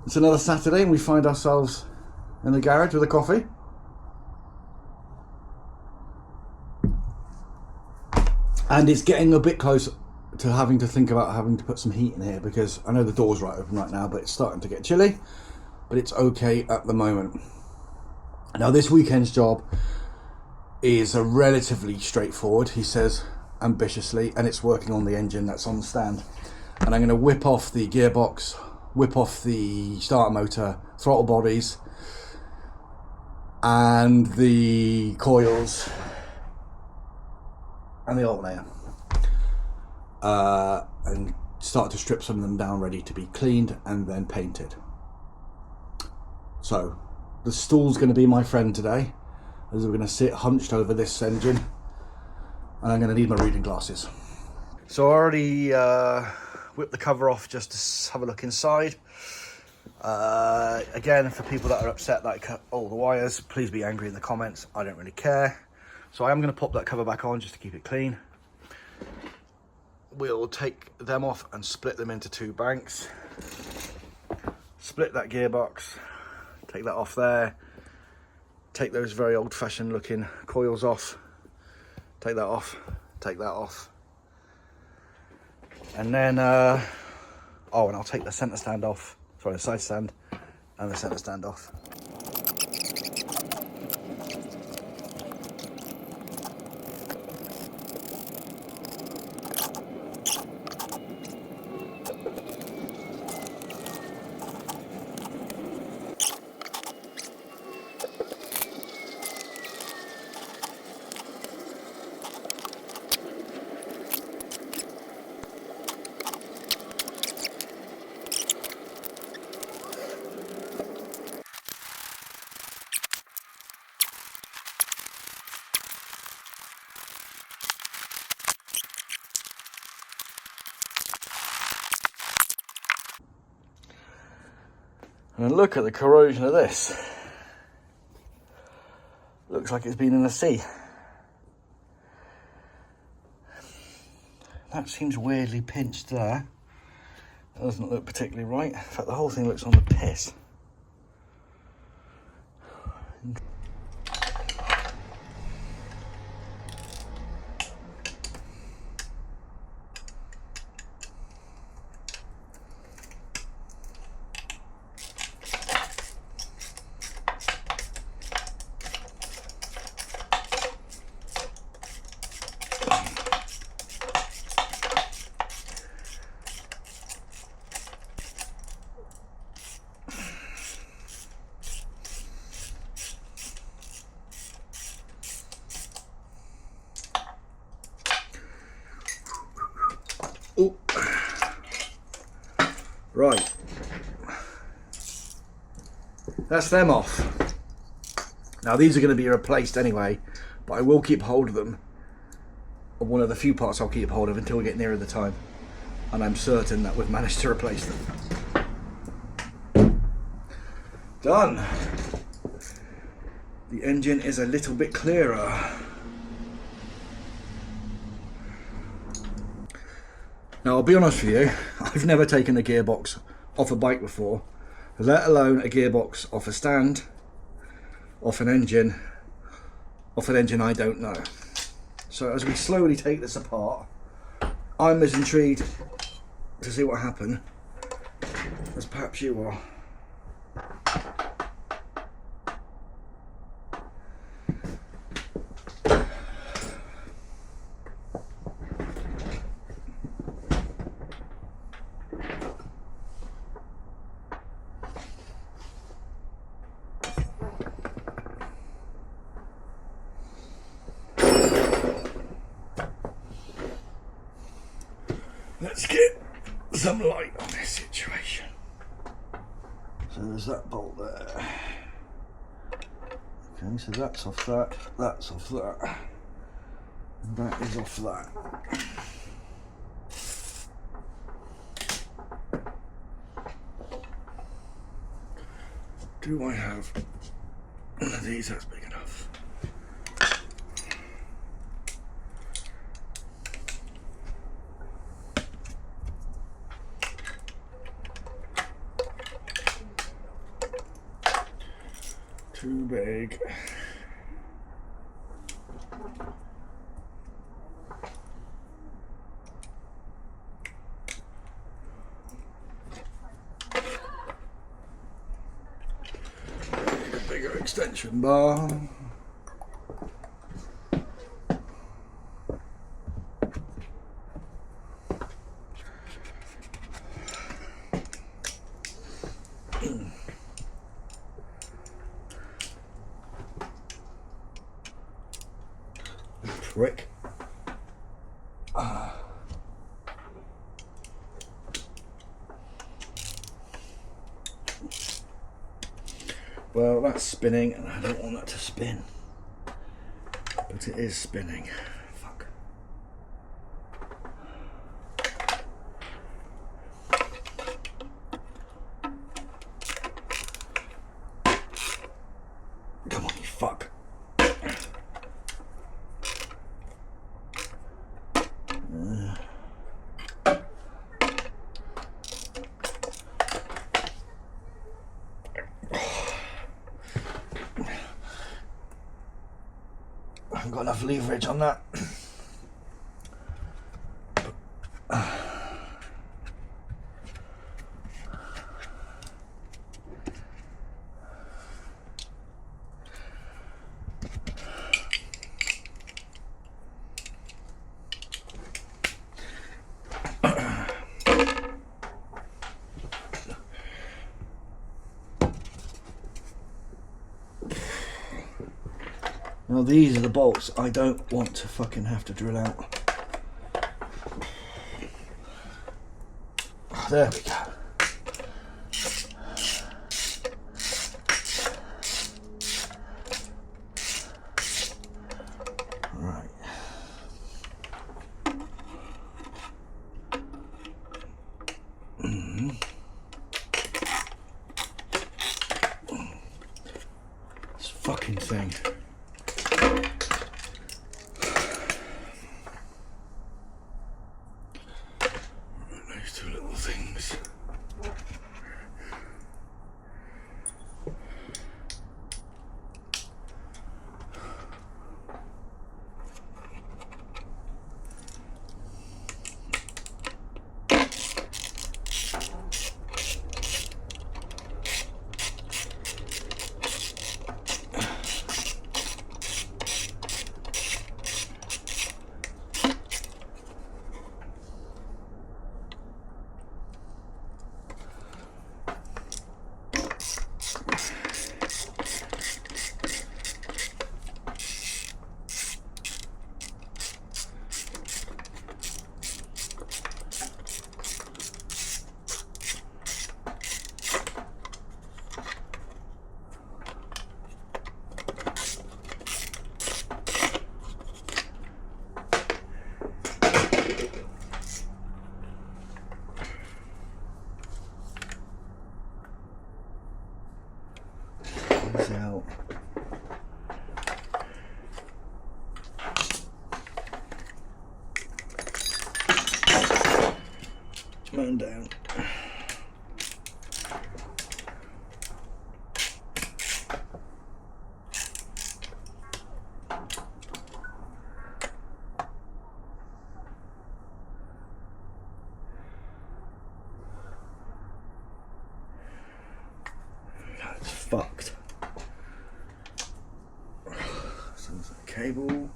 It's another Saturday and we find ourselves in the garage with a coffee. And it's getting a bit close to having to think about having to put some heat in here, because I know the door's right open right now, but it's starting to get chilly, but it's okay at the moment. Now this weekend's job is a relatively straightforward, he says ambitiously, and it's working on the engine that's on the stand. And I'm going to whip off the gearbox, whip off the starter motor, throttle bodies, and the coils, and the alternator, and start to strip some of them down, ready to be cleaned and then painted. So the stool's going to be my friend today, as we're going to sit hunched over this engine, and I'm going to need my reading glasses. So I already whipped the cover off just to have a look inside. Again, for people that are upset that I cut all the wires, please be angry in the comments. I don't really care. So I am going to pop that cover back on just to keep it clean. We'll take them off and split them into two banks. Split that gearbox, take that off there. Take those very old-fashioned looking coils off. Take that off, take that off. And then, and I'll take the centre stand off. Sorry, the side stand and the centre stand off. And look at the corrosion of this. Looks like it's been in the sea. That seems weirdly pinched there. That doesn't look particularly right. In fact, the whole thing looks on the piss. Oh, right, that's them off. Now these are going to be replaced anyway, but I will keep hold of them. One of the few parts I'll keep hold of until we get nearer the time, and I'm certain that we've managed to replace them. Done. The engine is a little bit clearer. Now I'll be honest with you, I've never taken a gearbox off a bike before, let alone a gearbox off a stand, off an engine I don't know. So as we slowly take this apart, I'm as intrigued to see what happened as perhaps you are. Let's get some light on this situation. So there's that bolt there. Okay, so that's off that, that's off that, and that is off that. Do I have one of these that's big enough? big. A bigger extension bar. Prick. Well, that's spinning, and I don't want that to spin, but it is spinning. Fuck. Come on, you fuck. I haven't got enough leverage on that. Now these are the bolts I don't want to fucking have to drill out. Oh, there we go. Right. This fucking thing. Out. Man down. That's fucked. Cable.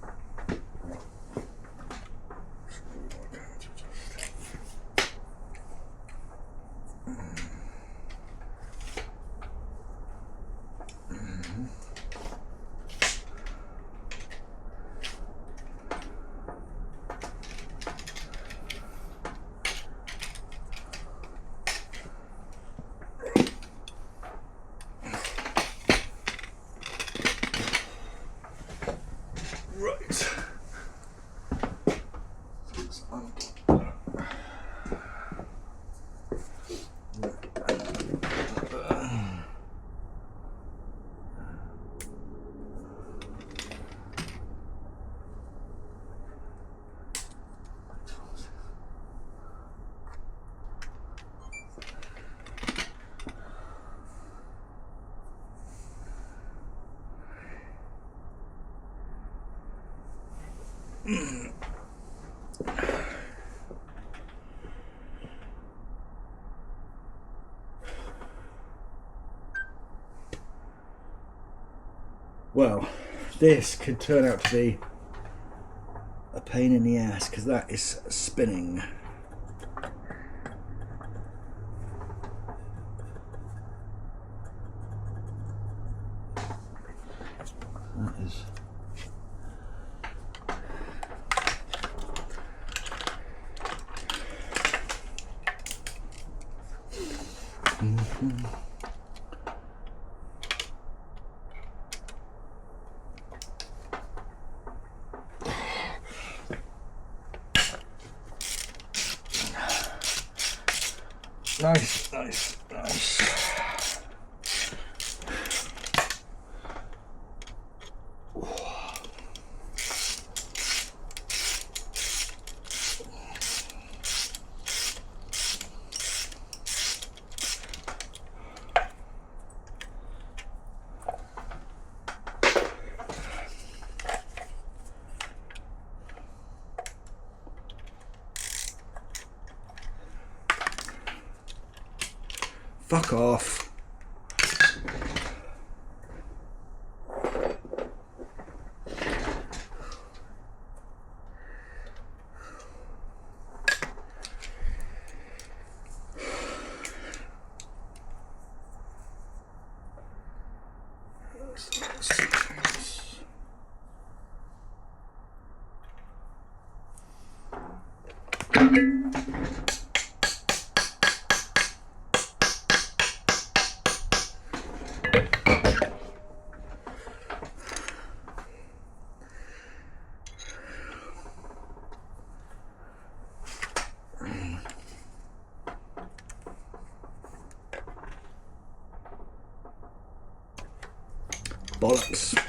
Right. Well, this could turn out to be a pain in the ass because that is spinning. That is. Nice, nice, nice. Fuck off. Bollocks.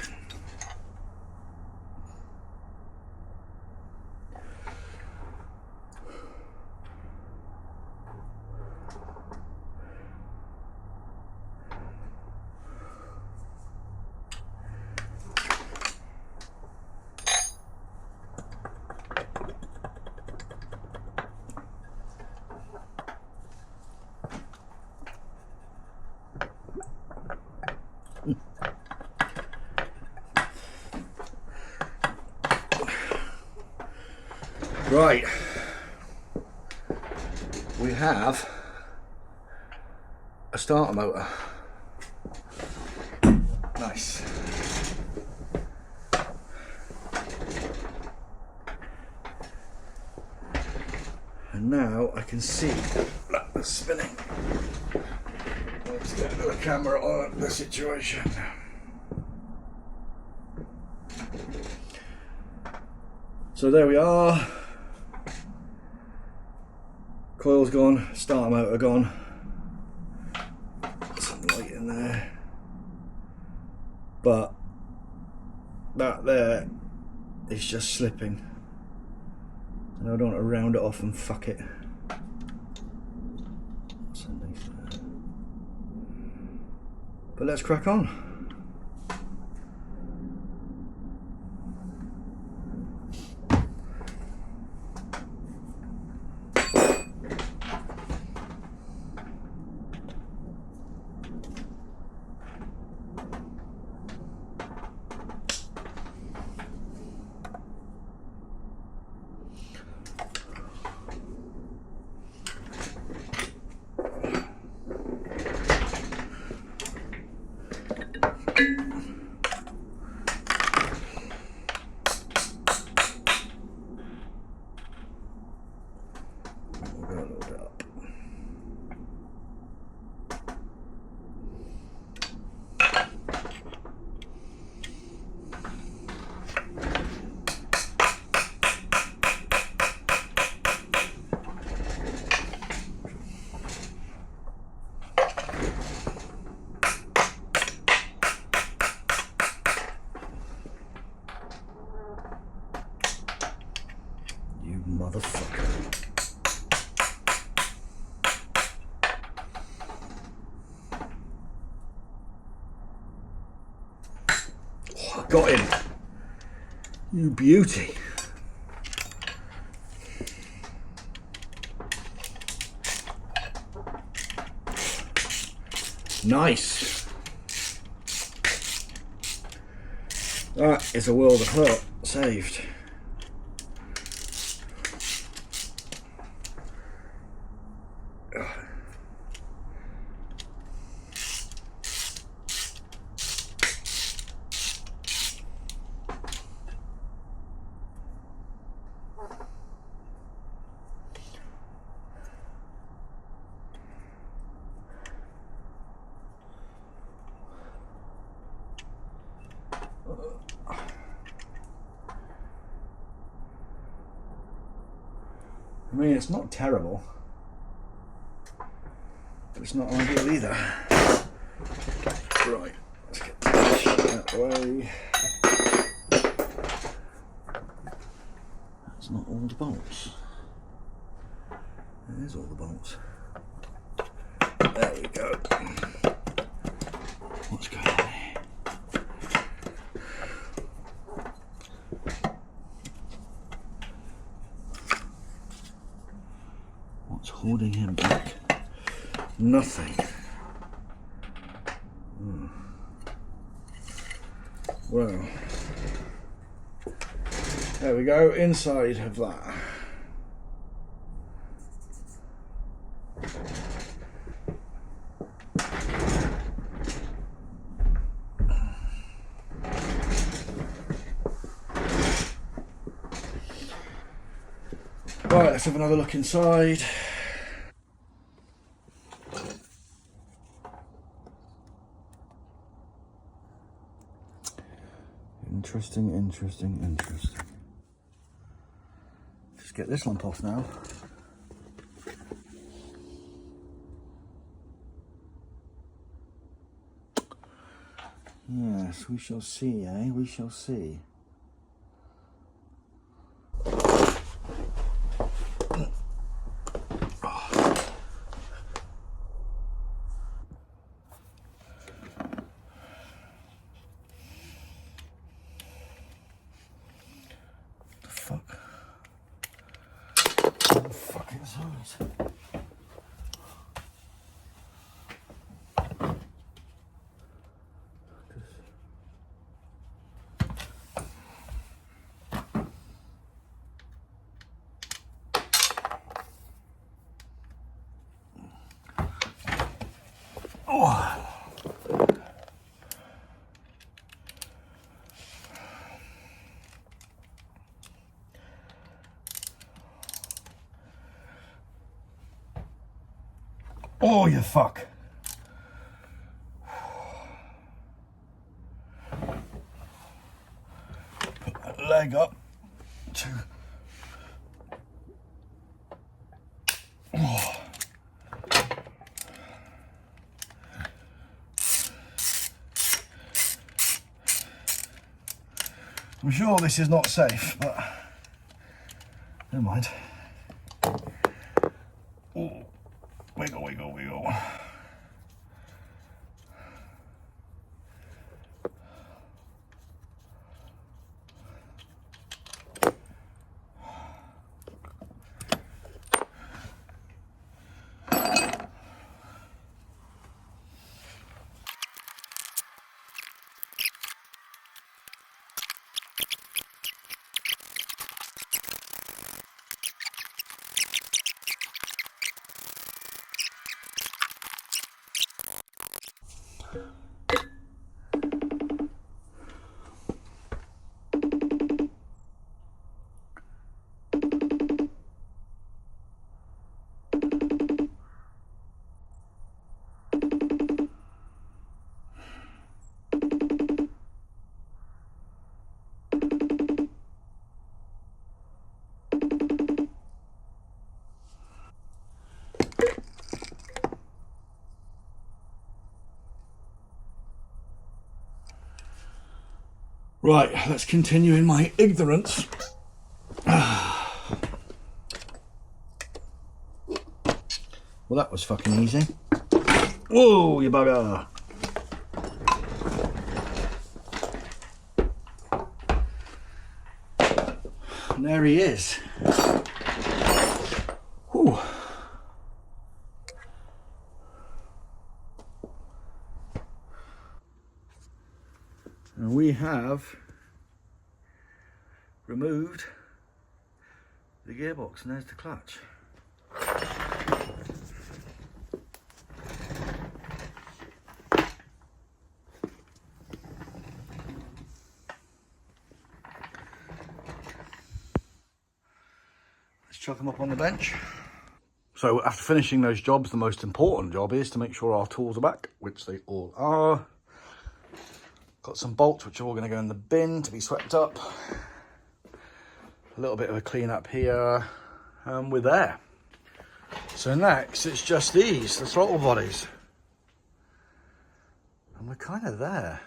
Right, we have a starter motor. Nice. And now I can see the spinning. Let's get the camera on the situation. So there we are. Coil's gone, starter motor gone. Some light in there. But that there is just slipping. And I don't want to round it off and fuck it. But let's crack on. Motherfucker. Oh, I got him. You beauty. Nice. That is a world of hurt saved. I mean, it's not terrible, but it's not ideal either. Right, let's get this shit out of the way. That's not all the bolts. There's all the bolts. There we go. What's going on here? What's holding him back? Nothing. Well, there we go, inside of that. Right, let's have another look inside. Interesting. Just get this lump off now. Yes, we shall see, eh? We shall see. Oh, you fuck. Put that leg up to... Oh. I'm sure this is not safe, but never mind. Oh. Wiggle. Right, let's continue in my ignorance. Well, that was fucking easy. Whoa, you bugger. And there he is. Whew. And we have removed the gearbox, and there's the clutch. Let's chuck them up on the bench. So after finishing those jobs, the most important job is to make sure our tools are back, which they all are. Got some bolts which are all going to go in the bin to be swept up. A little bit of a clean up here, and we're there. So next it's just these, the throttle bodies. And we're kind of there.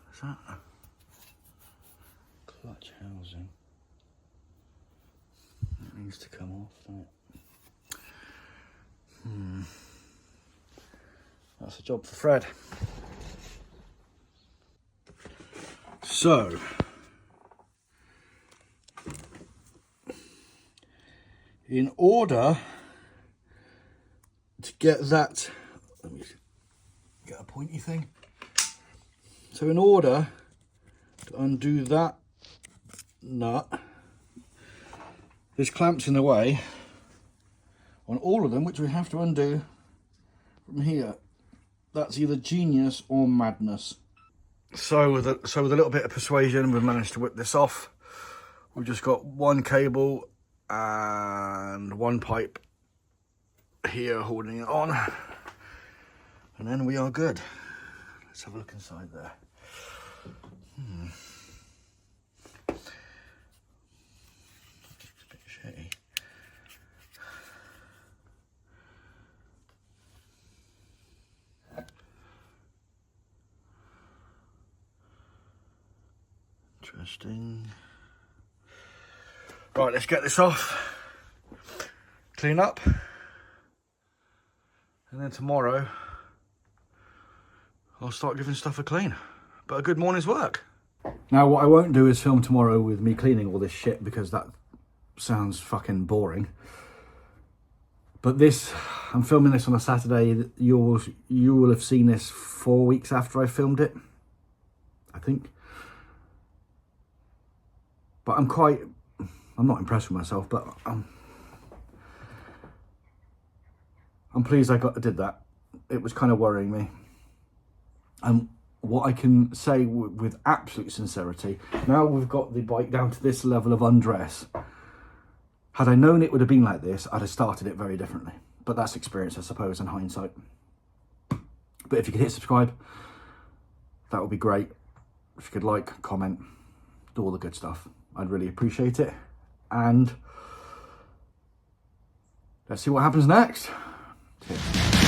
What's that? Clutch housing. That needs to come off, doesn't it? That's a job for Fred. So, in order to get that, let me get a pointy thing. So in order to undo that nut, there's clamps in the way on all of them, which we have to undo from here. That's either genius or madness. So with a little bit of persuasion, we've managed to whip this off. We've just got one cable and one pipe here holding it on, and then we are good. Let's have a look inside there. It's a bit shitty. Interesting. Right, let's get this off, clean up, and then tomorrow I'll start giving stuff a clean. But a good morning's work. Now what I won't do is film tomorrow with me cleaning all this shit, because that sounds fucking boring. But this, I'm filming this on a Saturday. You will have seen this 4 weeks after I filmed it, I think. But I'm not impressed with myself, but I'm pleased I did that. It was kind of worrying me. And what I can say with absolute sincerity, now we've got the bike down to this level of undress. Had I known it would have been like this, I'd have started it very differently. But that's experience, I suppose, in hindsight. But if you could hit subscribe, that would be great. If you could like, comment, do all the good stuff. I'd really appreciate it. And let's see what happens next. Cheers.